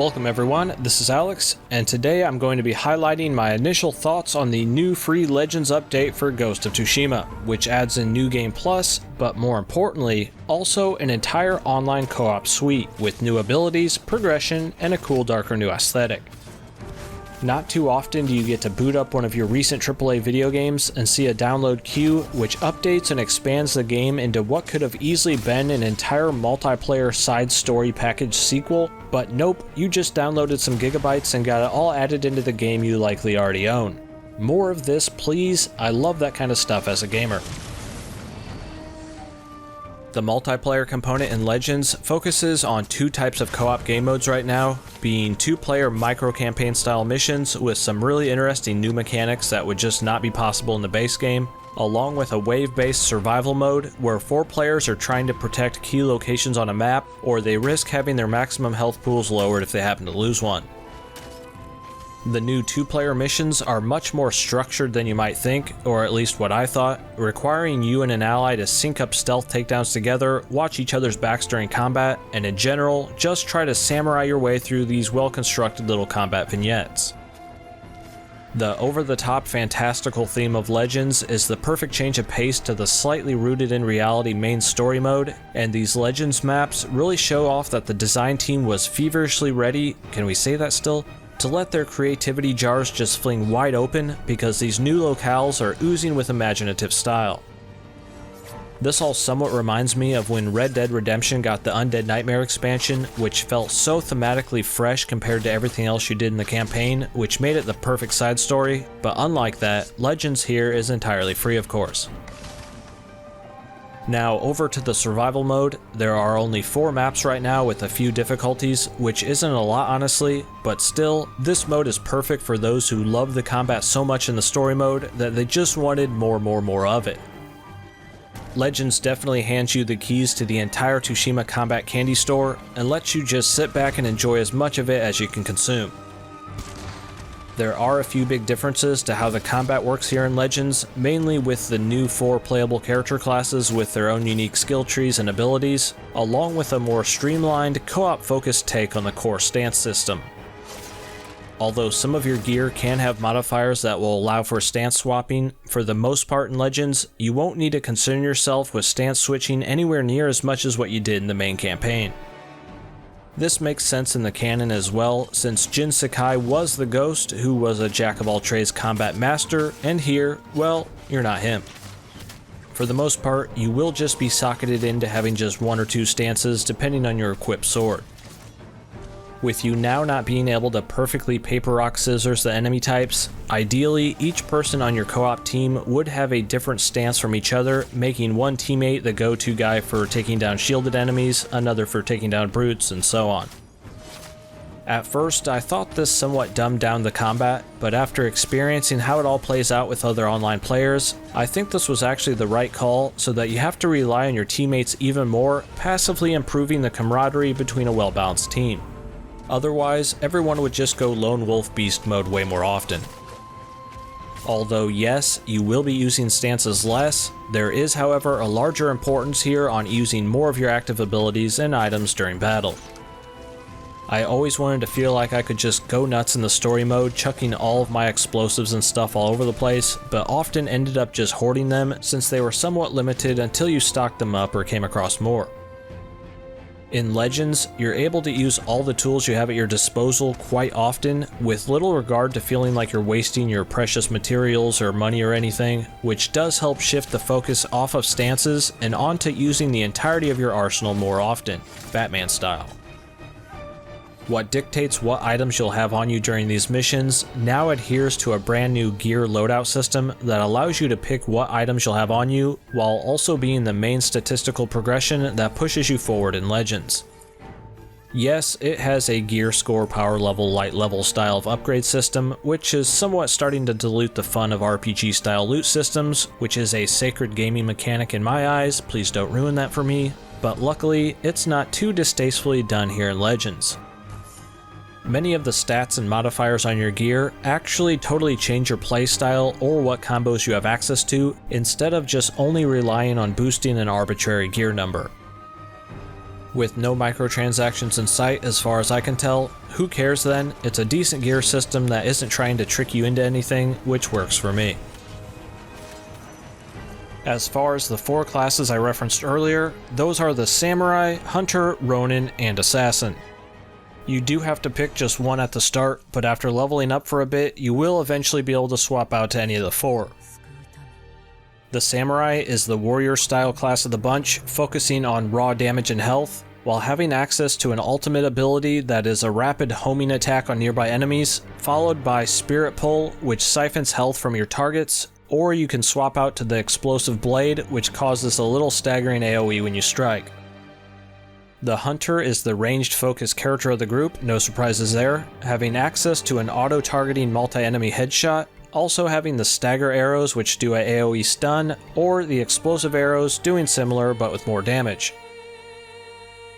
Welcome everyone, this is Alex, and today I'm going to be highlighting my initial thoughts on the new free Legends update for Ghost of Tsushima, which adds in New Game Plus, but more importantly, also an entire online co-op suite with new abilities, progression, and a cool darker new aesthetic. Not too often do you get to boot up one of your recent AAA video games and see a download queue which updates and expands the game into what could have easily been an entire multiplayer side story package sequel, but nope, you just downloaded some gigabytes and got it all added into the game you likely already own. More of this, please. I love that kind of stuff as a gamer. The multiplayer component in Legends focuses on two types of co-op game modes right now, being two-player micro-campaign style missions with some really interesting new mechanics that would just not be possible in the base game, along with a wave-based survival mode where 4 players are trying to protect key locations on a map, or they risk having their maximum health pools lowered if they happen to lose one. The new 2-player missions are much more structured than you might think, or at least what I thought, requiring you and an ally to sync up stealth takedowns together, watch each other's backs during combat, and in general, just try to samurai your way through these well-constructed little combat vignettes. The over-the-top fantastical theme of Legends is the perfect change of pace to the slightly rooted in reality main story mode, and these Legends maps really show off that the design team was feverishly ready, can we say that still? To let their creativity jars just fling wide open because these new locales are oozing with imaginative style. This all somewhat reminds me of when Red Dead Redemption got the Undead Nightmare expansion, which felt so thematically fresh compared to everything else you did in the campaign, which made it the perfect side story, but unlike that, Legends here is entirely free of course. Now over to the survival mode, there are only 4 maps right now with a few difficulties, which isn't a lot honestly, but still, this mode is perfect for those who love the combat so much in the story mode that they just wanted more of it. Legends definitely hands you the keys to the entire Tsushima combat candy store and lets you just sit back and enjoy as much of it as you can consume. There are a few big differences to how the combat works here in Legends, mainly with the new 4 playable character classes with their own unique skill trees and abilities, along with a more streamlined, co-op focused take on the core stance system. Although some of your gear can have modifiers that will allow for stance swapping, for the most part in Legends, you won't need to concern yourself with stance switching anywhere near as much as what you did in the main campaign. This makes sense in the canon as well, since Jin Sakai was the Ghost who was a jack-of-all-trades combat master, and here, well, you're not him. For the most part, you will just be socketed into having just 1 or 2 stances depending on your equipped sword. With you now not being able to perfectly paper rock scissors the enemy types, ideally each person on your co-op team would have a different stance from each other, making one teammate the go-to guy for taking down shielded enemies, another for taking down brutes, and so on. At first, I thought this somewhat dumbed down the combat, but after experiencing how it all plays out with other online players, I think this was actually the right call so that you have to rely on your teammates even more, passively improving the camaraderie between a well-balanced team. Otherwise, everyone would just go lone wolf beast mode way more often. Although yes, you will be using stances less, there is however a larger importance here on using more of your active abilities and items during battle. I always wanted to feel like I could just go nuts in the story mode, chucking all of my explosives and stuff all over the place, but often ended up just hoarding them since they were somewhat limited until you stocked them up or came across more. In Legends, you're able to use all the tools you have at your disposal quite often, with little regard to feeling like you're wasting your precious materials or money or anything, which does help shift the focus off of stances and onto using the entirety of your arsenal more often, Batman style. What dictates what items you'll have on you during these missions now adheres to a brand new gear loadout system that allows you to pick what items you'll have on you, while also being the main statistical progression that pushes you forward in Legends. Yes, it has a gear score power level light level style of upgrade system, which is somewhat starting to dilute the fun of RPG style loot systems, which is a sacred gaming mechanic in my eyes, please don't ruin that for me, but luckily it's not too distastefully done here in Legends. Many of the stats and modifiers on your gear actually totally change your playstyle or what combos you have access to, instead of just only relying on boosting an arbitrary gear number. With no microtransactions in sight as far as I can tell, who cares then? It's a decent gear system that isn't trying to trick you into anything, which works for me. As far as the 4 classes I referenced earlier, those are the Samurai, Hunter, Ronin, and Assassin. You do have to pick just one at the start, but after leveling up for a bit, you will eventually be able to swap out to any of the 4. The Samurai is the warrior style class of the bunch, focusing on raw damage and health, while having access to an ultimate ability that is a rapid homing attack on nearby enemies, followed by Spirit Pull, which siphons health from your targets, or you can swap out to the Explosive Blade, which causes a little staggering AoE when you strike. The Hunter is the ranged focus character of the group, no surprises there, having access to an auto-targeting multi-enemy headshot, also having the stagger arrows which do a AoE stun, or the explosive arrows doing similar but with more damage.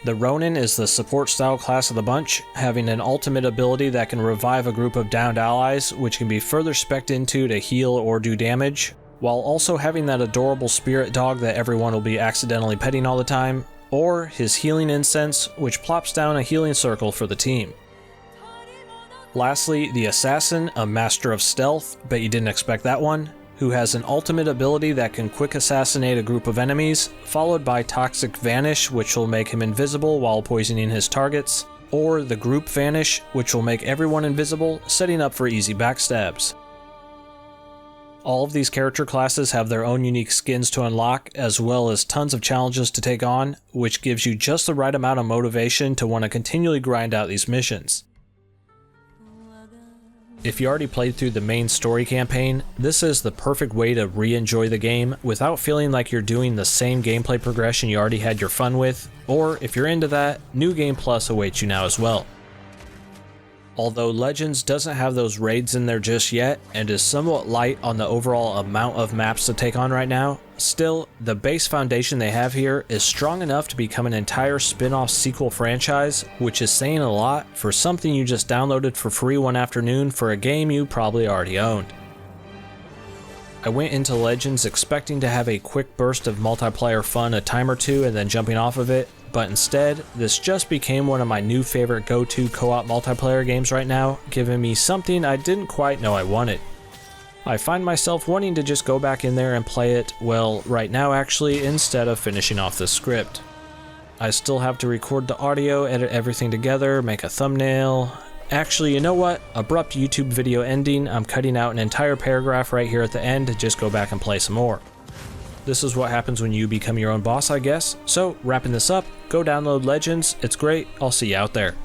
The Ronin is the support style class of the bunch, having an ultimate ability that can revive a group of downed allies, which can be further spec'd into to heal or do damage, while also having that adorable spirit dog that everyone will be accidentally petting all the time, or his healing incense, which plops down a healing circle for the team. Lastly, the Assassin, a master of stealth, bet you didn't expect that one, who has an ultimate ability that can quick assassinate a group of enemies, followed by Toxic Vanish, which will make him invisible while poisoning his targets, or the Group Vanish, which will make everyone invisible, setting up for easy backstabs. All of these character classes have their own unique skins to unlock, as well as tons of challenges to take on, which gives you just the right amount of motivation to want to continually grind out these missions. If you already played through the main story campaign, this is the perfect way to re-enjoy the game without feeling like you're doing the same gameplay progression you already had your fun with, or if you're into that, New Game Plus awaits you now as well. Although Legends doesn't have those raids in there just yet, and is somewhat light on the overall amount of maps to take on right now, still, the base foundation they have here is strong enough to become an entire spin-off sequel franchise, which is saying a lot for something you just downloaded for free one afternoon for a game you probably already owned. I went into Legends expecting to have a quick burst of multiplayer fun a time or two and then jumping off of it, but instead, this just became one of my new favorite go-to co-op multiplayer games right now, giving me something I didn't quite know I wanted. I find myself wanting to just go back in there and play it, well, right now actually, instead of finishing off the script. I still have to record the audio, edit everything together, make a thumbnail. Actually, you know what? Abrupt YouTube video ending, I'm cutting out an entire paragraph right here at the end to just go back and play some more. This is what happens when you become your own boss, I guess. So, wrapping this up, go download Legends, it's great, I'll see you out there.